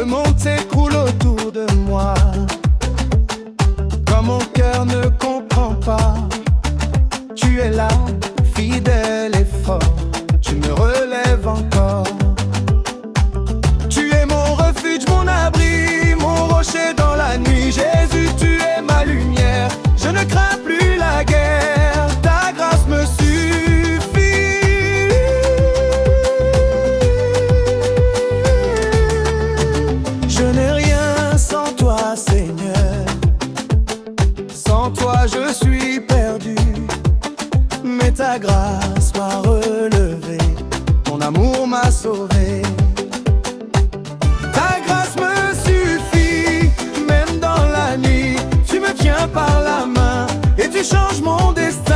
monde s'écroule autour de moi. Quand mon cœur ne comprend pas, tu es là, fidèle et fort. Tu me relèves encore. Tu es mon refuge, mon abri, mon rocher dans la nuit. Jésus, tu es ma lumière. Je ne crains plus la guerre. Ta grâce me suffit. Je n'ai rien sans toi, Seigneur. Sans toi, je suis perdu. Mais ta grâce m'a relevé. Ton amour m'a sauvé. Ta grâce me suffit. Même dans la nuit, tu me tiens par la main et tu changes mon destin.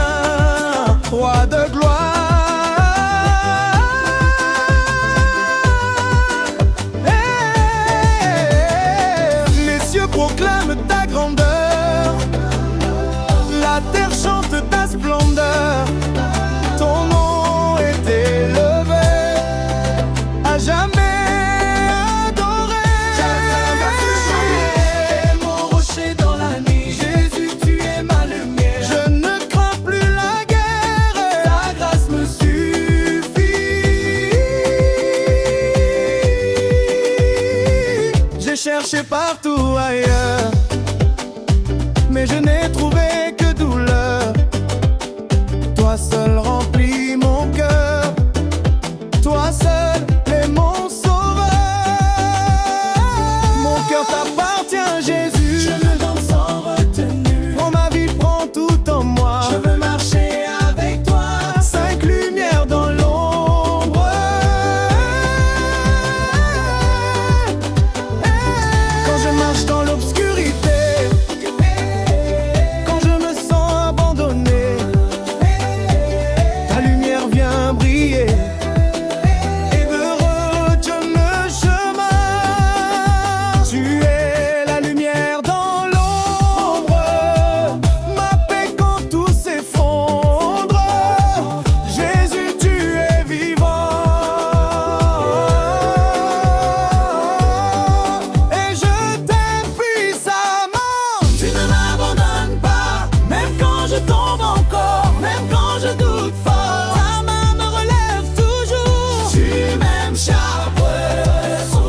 Roi de gloire. Les cieux proclament ta grandeur. La terre chante ta splendeur. Ton nom est élevé, à jamais adoré. Mon rocher dans la nuit. Jésus, tu es ma lumière. Je ne crains plus la guerre. Ta grâce me suffit. J'ai cherché partout ailleurs, mais je n'ai trouvé que douleur. Toi seul remplis mon cœur. Toi seul est mon sauveur. Mon cœur t'appartient, Jésus. Je me donne sans retenue. Prends ma vie, prends tout en moi. Je veux marcher avec toi. 5 lumières dans l'ombre. Quand je marche dans l'obscurité, quand je me sens abandonné, ta lumière vient briller et me redonne le chemin. Tu es la lumière dans l'ombre, ma paix quand tout s'effondre. Jésus, tu es vivant et je t'aime puissamment. Tu ne m'abandonnes pas, même quand je tombe encore, même quand je doute fort. Ta main me relève toujours. Tu m'aimes chaque jour.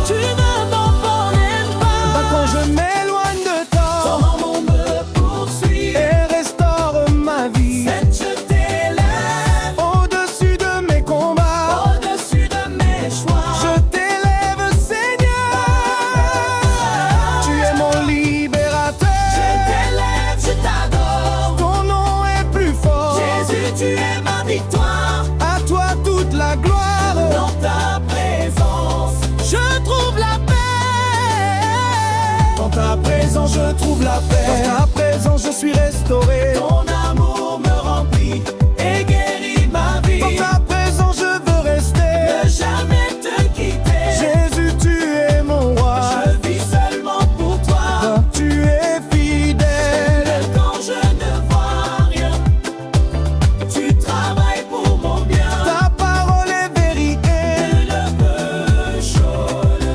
Tu ne m'abandonnes pas. Quand je m'éloigne de toi, ton amour me poursuit et restaure ma vie. Je t'élève au-dessus de mes combats, au-dessus de mes choix. Je t'élève, Seigneur. Tu es mon libérateur. Je t'élève, je t'adore. Ton nom est plus fort. Jésus, tu es ma victoire. À toi toute la gloire. Dans ta présence, je trouve la paix. Dans ta présence, je trouve la paix. Dans ta présence, je suis restauré. Ton amour me remplit et guérit ma vie. Dans ta présence, je veux rester. Ne jamais te quitter. Jésus, tu es mon roi. Je vis seulement pour toi. Tu es fidèle. Même quand je ne vois rien, tu travailles pour mon bien. Ta parole est vérité. Le peu chaud le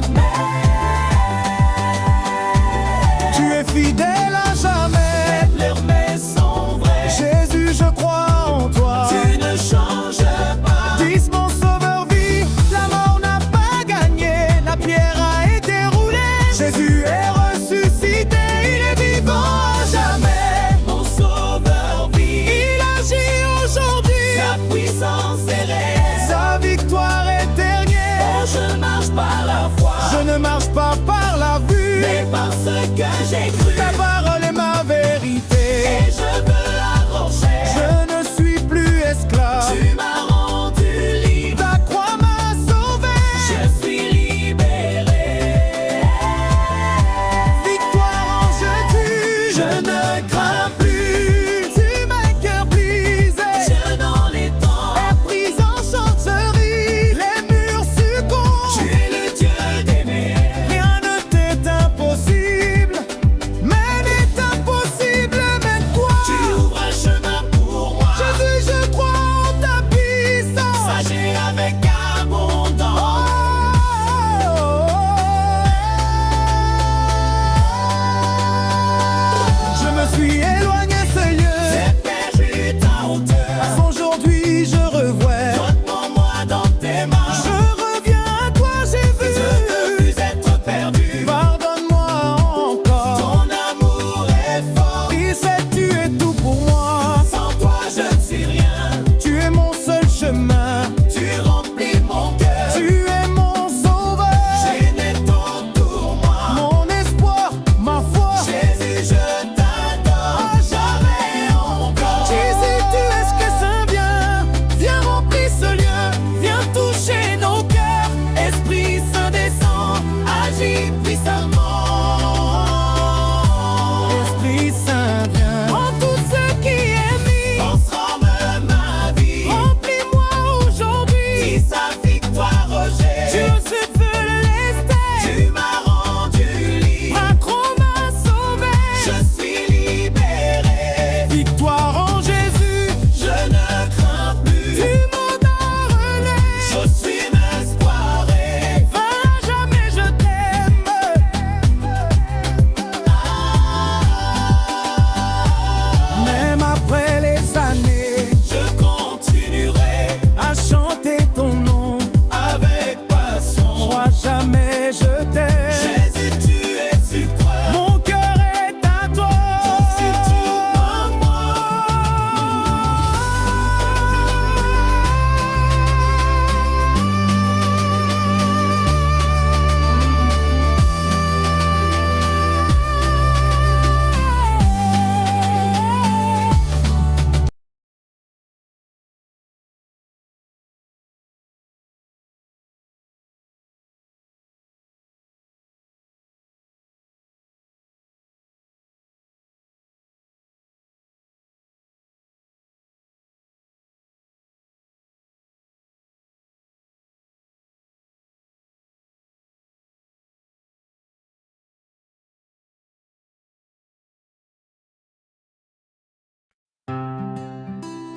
tu es fidèle à jamais. Les promesses sont vraies. Jésus, je crois en toi. Tu ne changes pas. Dis mon sauveur vit. La mort n'a pas gagné. La pierre a été roulée. Jésus est ressuscité. Il est vivant à jamais. Mon sauveur vit. Il agit aujourd'hui. Sa puissance est réelle. Sa victoire est dernière. Oh, je marche par la foi. Je ne marche pas par la vue, mais parce que j'ai cru. Ta parole est ma vérité. Et je veux l'approcher. Je ne suis plus esclave. Tu m'as rendu libre. Ta croix m'a sauvé. Je suis libéré. Victoire en Jésus. Je ne crains plus. Tu m'as cœur brisé. Je dans les temps. Et prise en chancerie. Les murs succombent. Tu es le Dieu des mers. Rien ne t'est impossible.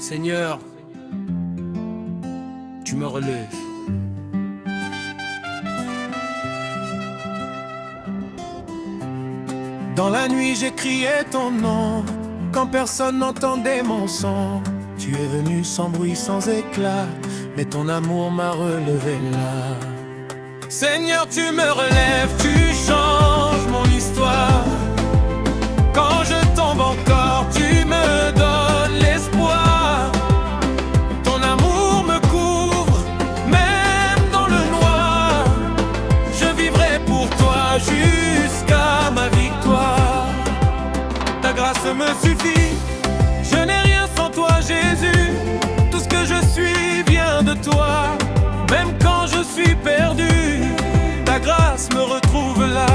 Seigneur, tu me relèves. Dans la nuit j'ai crié ton nom, quand personne n'entendait mon son. Tu es venu sans bruit, sans éclat, mais ton amour m'a relevé là. Seigneur, tu me relèves, tu changes mon histoire. Quand je tombe encore, tu me donnes l'espoir. Ton amour me couvre, même dans le noir. Je vivrai pour toi jusqu'à ma victoire. Ta grâce me suffit, je n'ai rien sans toi, Jésus. Tout ce que je suis vient de toi. Même quand je suis perdu, ta grâce me retrouve là.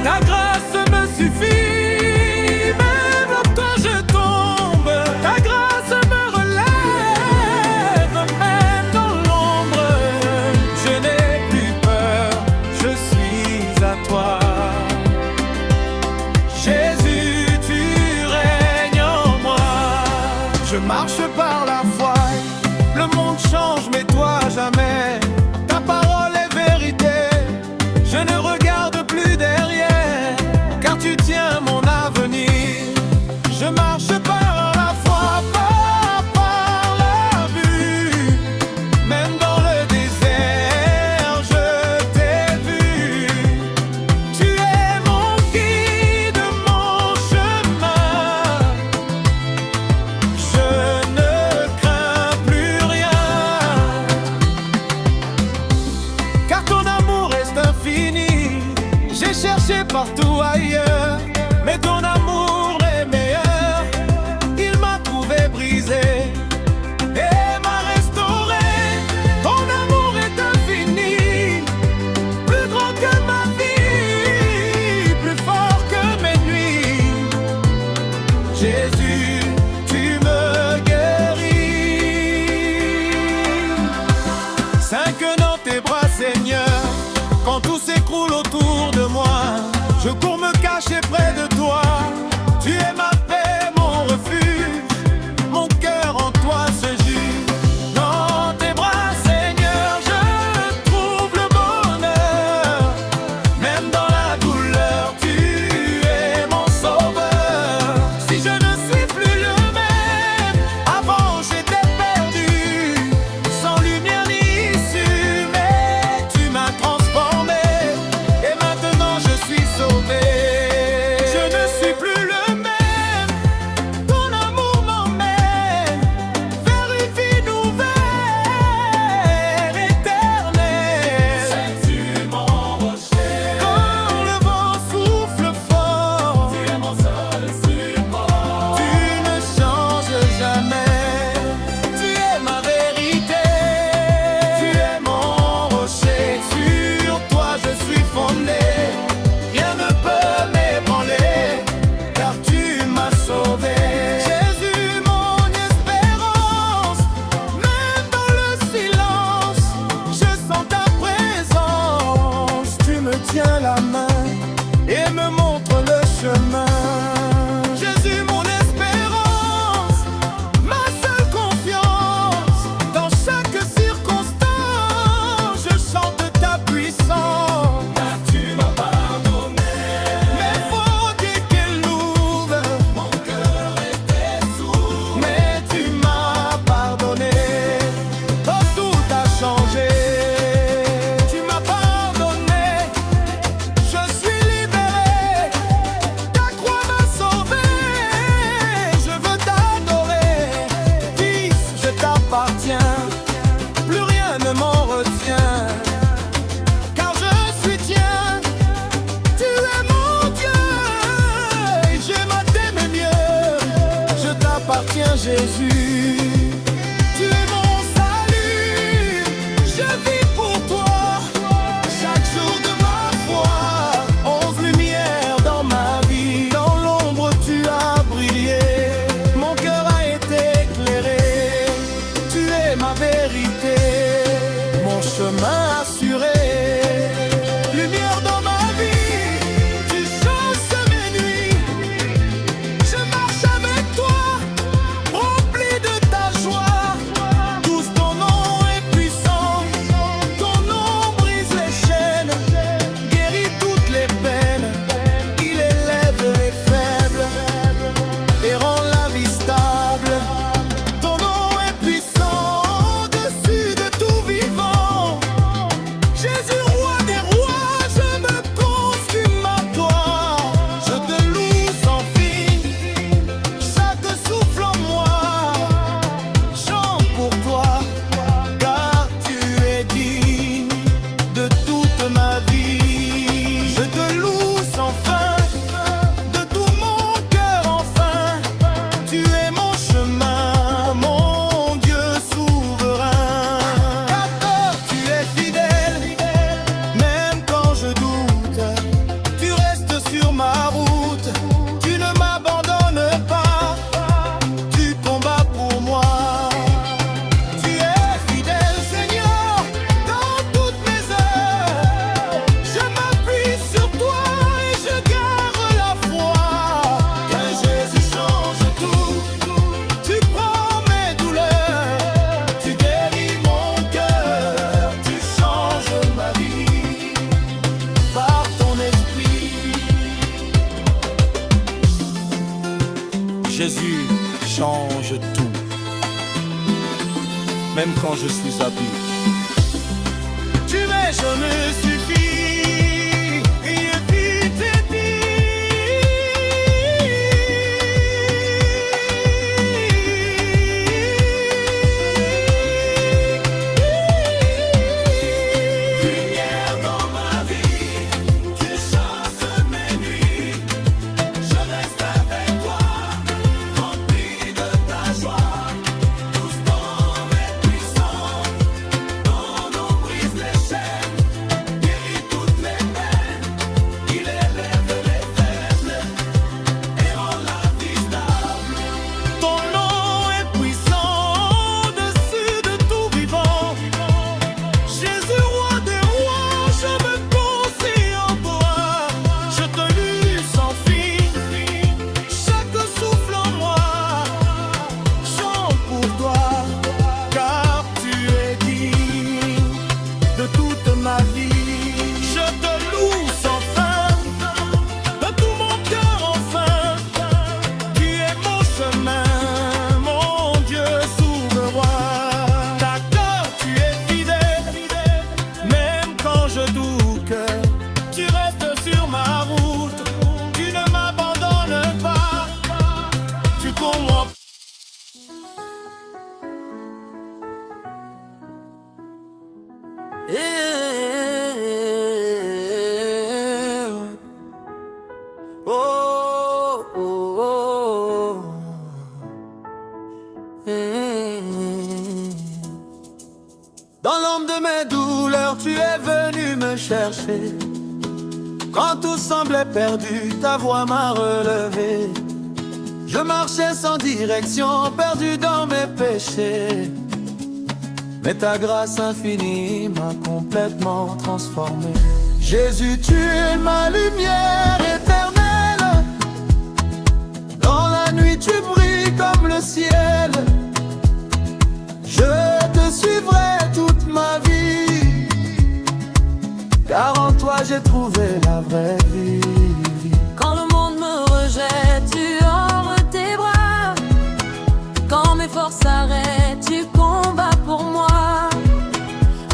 Ta grâce me suffit, même quand je tombe. Ta grâce me relève, même dans l'ombre. Je n'ai plus peur, je suis à toi. Jésus, tu règnes en moi. Je marche par la foi, le monde change mais toi jamais. Ta parole est vérité, je ne regarde plus derrière, car tu tiens mon avenir. Je marche par la foi, pas par la vue. Même dans le désert, je t'ai vu. Tu es mon guide, mon chemin. Je ne crains plus rien, car ton amour reste infini. J'ai cherché partout ailleurs, mais ton amour est meilleur. Il m'a trouvé brisé et m'a restauré. Ton amour est infini, plus grand que ma vie, plus fort que mes nuits. Jésus, tu me guéris. Cinq dans tes bras, Seigneur. Quand tout s'écroule autour de moi, je cours me cacher près de toi. Tu es ma paix, mon refuge. Mon cœur en toi se juge. Dans tes bras, Seigneur, je trouve le bonheur. Même dans la douleur, tu es mon sauveur. Si je ne suis plus le même, avant j'étais perdu, sans lumière ni issue, mais tu m'as transformé. Et maintenant je suis sauvé. Je ne suis plus le même, ton amour m'emmène vers une vie nouvelle, éternelle. C'est-tu mon rocher? Quand le vent souffle fort, tu es mon seul support. Tu ne changes jamais, tu es ma vérité. Tu es mon rocher, sur toi je suis fondé. Rien ne peut m'ébranler, car tu m'as sauvé. Jésus, mon espérance, même dans le silence, je sens ta présence. Tu me tiens la main et me montres le chemin. Jésus, mon espérance, ma seule confiance. Dans chaque circonstance, je chante ta puissance. Car tu m'as pardonné mes fautes et qu'elles l'ouvrent. Mon cœur était sourd, mais tu m'as pardonné. Oh, tout a changé. Tu m'as pardonné, je suis libéré. Ta croix m'a sauvé. Je veux t'adorer. Fils, je t'appartiens. Plus rien ne m'en retient, car je suis tien. Tu es mon Dieu et j'aime à t'aimer mieux. Je t'appartiens, Jésus. Tu es mon salut. Je vis pour toi chaque jour de ma foi. 11 lumières dans ma vie. Dans l'ombre, tu as brillé. Mon cœur a été éclairé. Tu es ma vérité, mon chemin assuré. Lumière dans ma vie, tu chasses mes nuits. Je marche avec toi, rempli Jésus change tout, même quand je suis habillé. Tu es, je me suffis, et puis tes lumière dans ma vie, tu chasses mes nuits. Je reste avec toi, rempli de ta joie. Tous ton est puissant, ton nom brise les chaînes, guérit toutes les peines. Il élève les faibles et rend la vie stable. Ton nom est puissant au-dessus de tout vivant. Jésus, roi des rois, je me confie en toi. Je te loue sans fin, chaque souffle en moi chante pour toi, car tu es digne de toute ma vie. Je te loue sans fin, de tout mon cœur enfin. Tu es mon chemin, mon Dieu souverain. D'accord, tu es fidèle, même quand je doute. Tu restes sur ma route, tu ne m'abandonnes pas. Tu cours moi. Oh, oh, oh. Dans l'ombre de mes douleurs, tu es venu me chercher. Quand tout semblait perdu, ta voix m'a relevé. Je marchais sans direction, perdu dans mes péchés. Mais ta grâce infinie m'a complètement transformé. Jésus, tu es ma lumière éternelle. Dans la nuit, tu brilles comme le ciel. Je te suivrai toute ma vie, car en toi j'ai trouvé la vraie vie. Quand le monde me rejette, tu ouvres tes bras. Quand mes forces s'arrêtent, tu combats pour moi.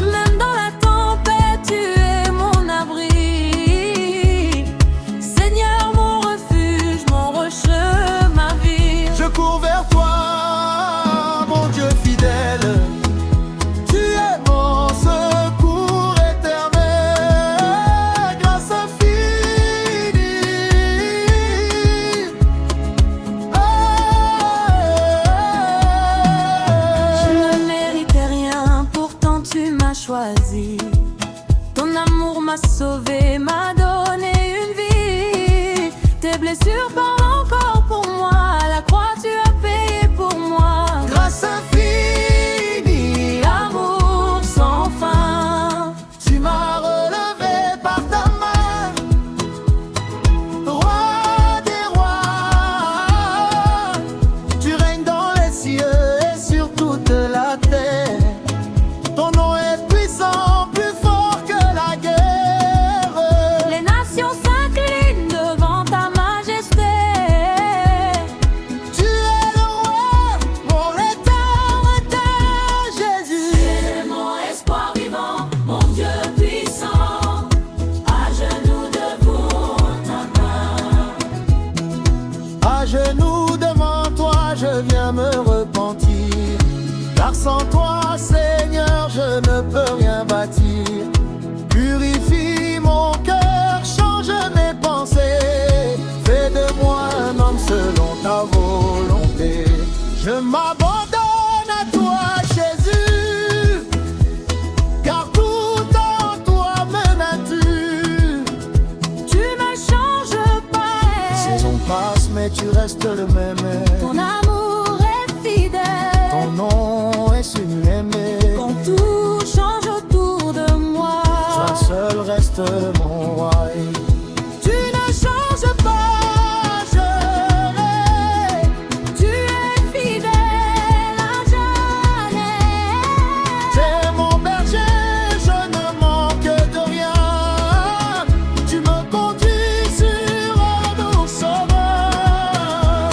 Même dans la tempête, tu es mon abri. Seigneur, mon refuge, mon rocher, ma vie. Je cours vers toi, mon Dieu fidèle. Tu es mon secours éternel, grâce infinie. Je ne méritais rien, pourtant tu m'as choisi. Ton amour m'a sauvé, m'a donné une vie. Tes blessures parlent encore pour moi. À la croix, tu as payé pour moi. Grâce infinie, Amour sans fin. tu m'as relevé par ta main, roi des rois. Tu règnes dans les cieux et sur toute la terre. Ton nom est puissant, plus fort que la guerre. Les nations s'inclinent devant ta majesté. Tu es le roi, mon éternel Jésus. Tu es mon espoir vivant, mon Dieu puissant. À genoux devant ta main. À genoux devant toi, je viens me repentir. Car sans toi, Seigneur, je ne peux rien bâtir. Purifie mon cœur, change mes pensées. Fais de moi un homme selon ta volonté. Je m'abandonne à toi, Jésus, car tout en toi me tu. Tu ne changes pas. Saison passe, mais tu restes le même. Ton amour est fidèle. Ton nom est aimé. Quand tout change autour de moi, Toi seul reste mon roi. tu ne changes pas, je l'ai. Tu es fidèle à jamais. T'es mon berger, je ne manque de rien. Tu me conduis sur un doux sauveur.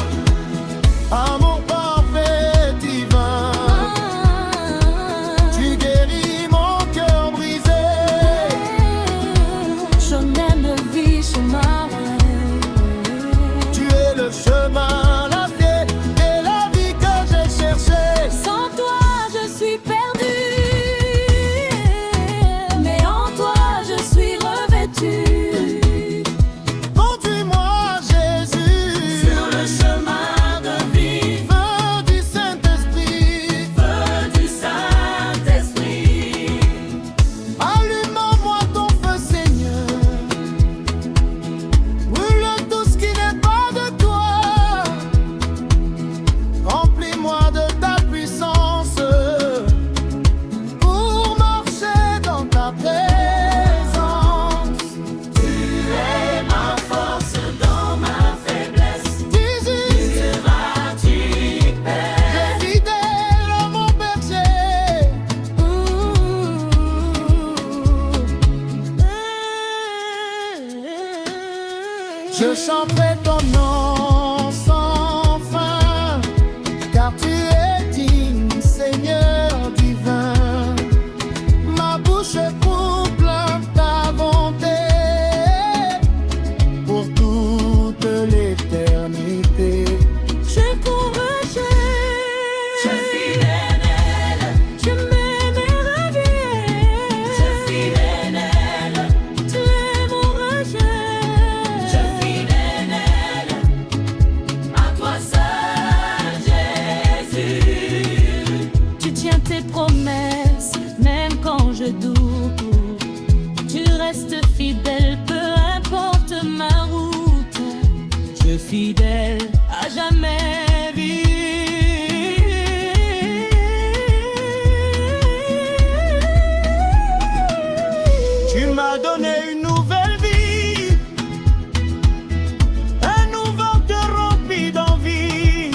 Je chanterai ton nom sans fin, car tu es digne, Seigneur divin. Ma bouche proclame ta bonté pour toute l'éternité. Je courrai, je fidèle, je m'émerveille, je fidèle, tu es mon rejet, je fidèle, à toi seul Jésus. Tu tiens tes promesses, même quand je doute, tu restes fidèle, peu importe ma route. Je fidèle à jamais vivre. Tu m'as donné une nouvelle vie, un nouveau cœur rempli d'envie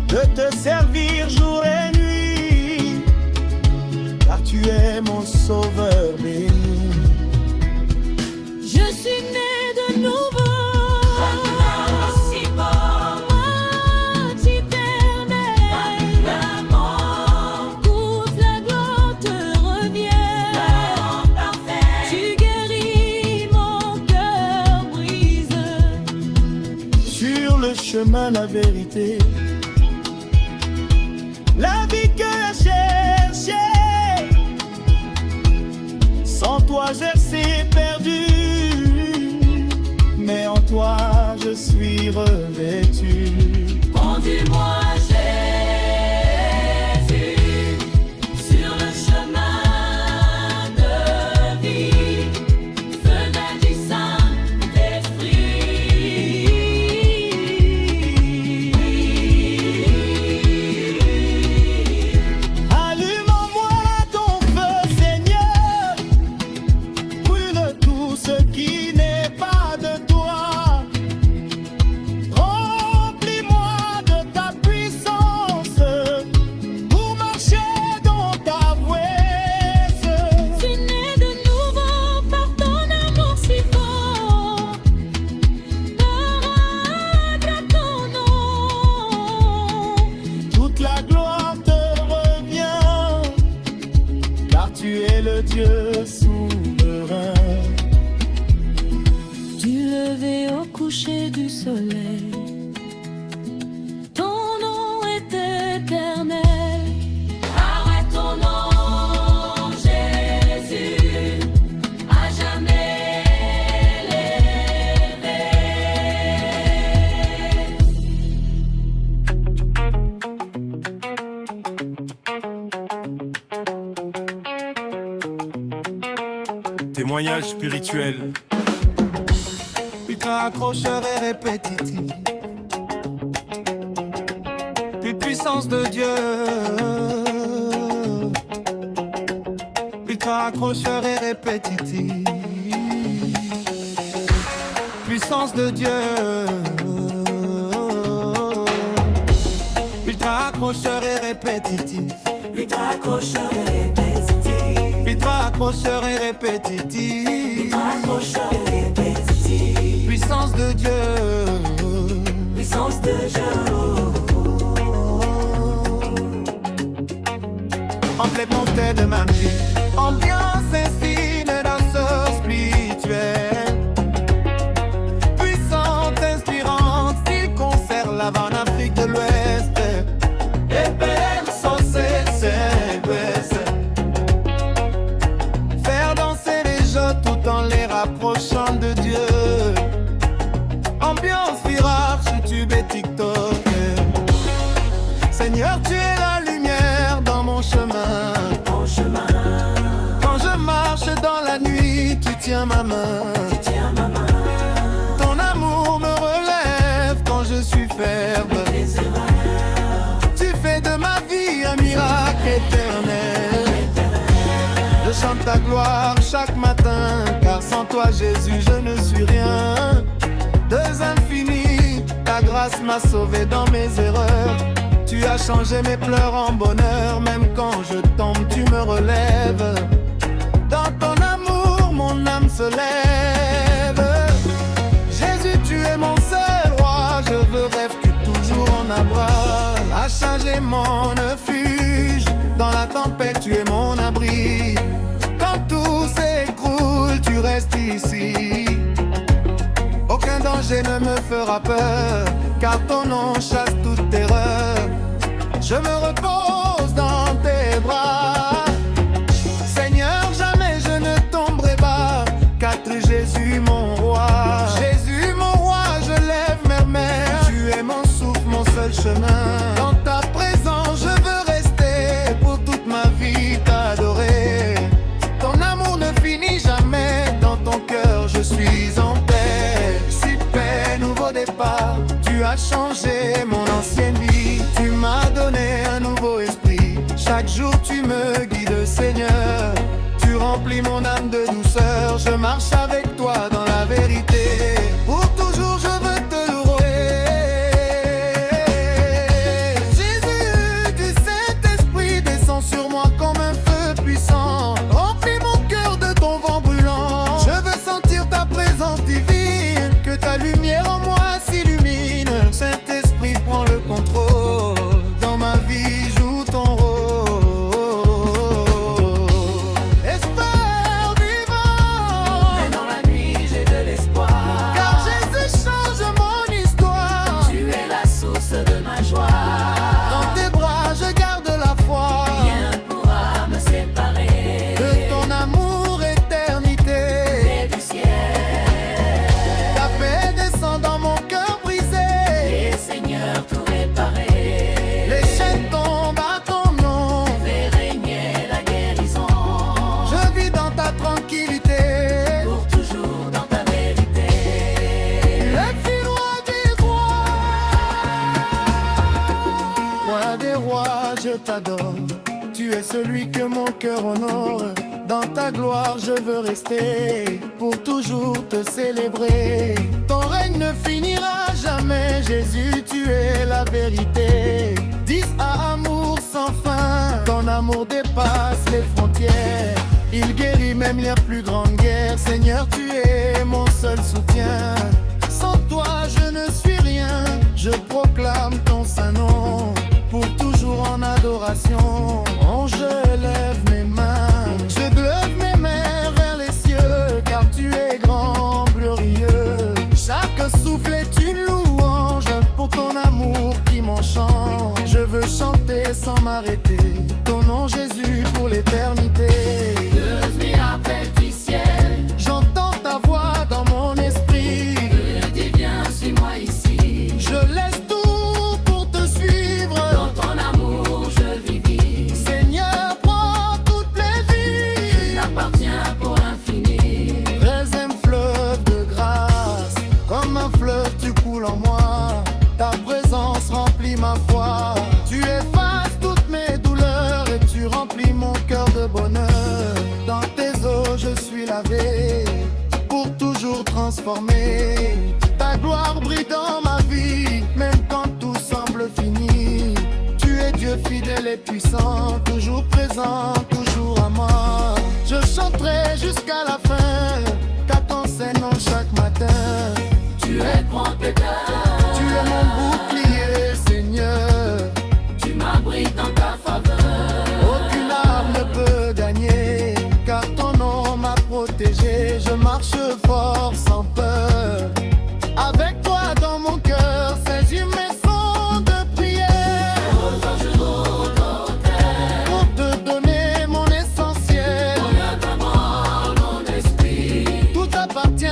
de te servir jour et nuit, car tu es mon sauveur béni. Je suis né de nouveau. Toute la gloire te revient. Tu guéris mon cœur brisé. Sur le chemin, la vérité, la vie que j'ai cherchée, sans toi j'ai perdu, mais en toi je suis revêtu. Conduis-moi, Jésus, sur le chemin de vie, fenêtre du Saint-Esprit. Allume en moi ton feu, Seigneur, brûle tout ce qui n'est pas de toi. Remplis-moi de ta puissance pour marcher dans ta voie. Je suis né de nouveau par ton amour si fort, parade à ton nom. Toute la gloire te revient, car tu es le Dieu souverain. Du lever au coucher du soleil, ton nom est éternel. Arrête ton nom, Jésus, à jamais élevé. Témoignage spirituel. Ultra accrocheur et répétitif, plus puissance de Dieu. Ultra accrocheur et répétitif, puissance de Dieu. Ultra accrocheur et répétitif, ultra accrocheur et répétitif, ultra accrocheur et répétitif, ultra accrocheur et répétitif, puissance de Dieu, puissance de Dieu. En pleine montée de ma vie, ambiance insigne, danseur spirituel, puissante, inspirante, style concert live en Afrique de l'Ouest. Et belle sauce, faire danser les gens tout en les rapprochant de Dieu. Ambiance virage, YouTube et TikTok. Seigneur, tu es la lumière dans mon chemin. Quand je marche dans la nuit, tu tiens ma main. Ton amour me relève quand je suis faible. Tu fais de ma vie un miracle éternel. Je chante ta gloire chaque matin, car sans toi Jésus je ne suis rien. Deux infinis, ta grâce m'a sauvé dans mes erreurs. Tu as changé mes pleurs en bonheur, même quand je tombe tu me relèves. Dans ton amour mon âme se lève. es mon refuge. Dans la tempête, tu es mon abri. Quand tout s'écroule, tu restes ici. Aucun danger ne me fera peur, car ton nom chasse toute terreur. Je me repose dans tes bras. Seigneur, jamais je ne tomberai pas, car tu es Jésus mon roi. Jésus mon roi, je lève mes mains. Tu es mon souffle, mon seul chemin. Dans ta présence, je veux rester pour toute ma vie t'adorer. Ton amour ne finit jamais, dans ton cœur je suis en paix. Si paix, nouveau départ, tu as changé mon ancienne vie. Tu m'as donné un nouveau esprit. Chaque jour tu me guides, Seigneur. Tu remplis mon âme de douceur. Je marche avec toi dans la vérité. Pour toujours je veux te louer. Jésus, du Saint-Esprit descend sur moi comme un feu puissant. Remplis mon cœur de ton vent brûlant. Je veux sentir ta présence divine. Que ta lumière en moi s'illumine. Saint-Esprit prend le contrôle. Dans ma vie joue ton rôle. Je t'adore, tu es celui que mon cœur honore. Dans ta gloire je veux rester, pour toujours te célébrer. Ton règne ne finira jamais, Jésus tu es la vérité. 10 à amour sans fin, ton amour dépasse les frontières. Il guérit même les plus grandes guerres. Seigneur tu es mon seul soutien. Sans toi je ne suis rien, je proclame ton saint nom. Pour toujours en adoration, je lève mes mains. Je lève mes mains vers les cieux, car tu es grand, glorieux. Chaque souffle est une louange pour ton amour qui m'enchante. Je veux chanter sans m'arrêter ton nom Jésus pour l'éternité. Devenir appel du ciel, j'entends ta voix dans mon esprit. Je dis viens, suis-moi ici. Je laisse tout pour te suivre. Dans ton amour je vis. Seigneur, prends toutes les vies. Je t'appartiens pour l'infini. Raisin fleuve de grâce, comme un fleuve tu coules en moi. Ta présence remplit ma foi. Tu effaces toutes mes douleurs et tu remplis mon cœur de bonheur. Dans tes eaux je suis lavé, pour toujours transformé. Ta gloire brille dans ma vie, même quand tout semble fini. Tu es Dieu fidèle et puissant, toujours présent, toujours à moi. Je chanterai jusqu'à la fin, car t'enseignes chaque matin. Tu es protecteur, tu es mon bouclier, Seigneur. tu m'abrites dans ta faveur. Aucune arme ne peut gagner, car ton nom m'a protégé. Je marche fort sans peur, avec toi dans mon cœur. Ces humains sont de prière, pour te donner mon essentiel. Mon esprit, Tout appartient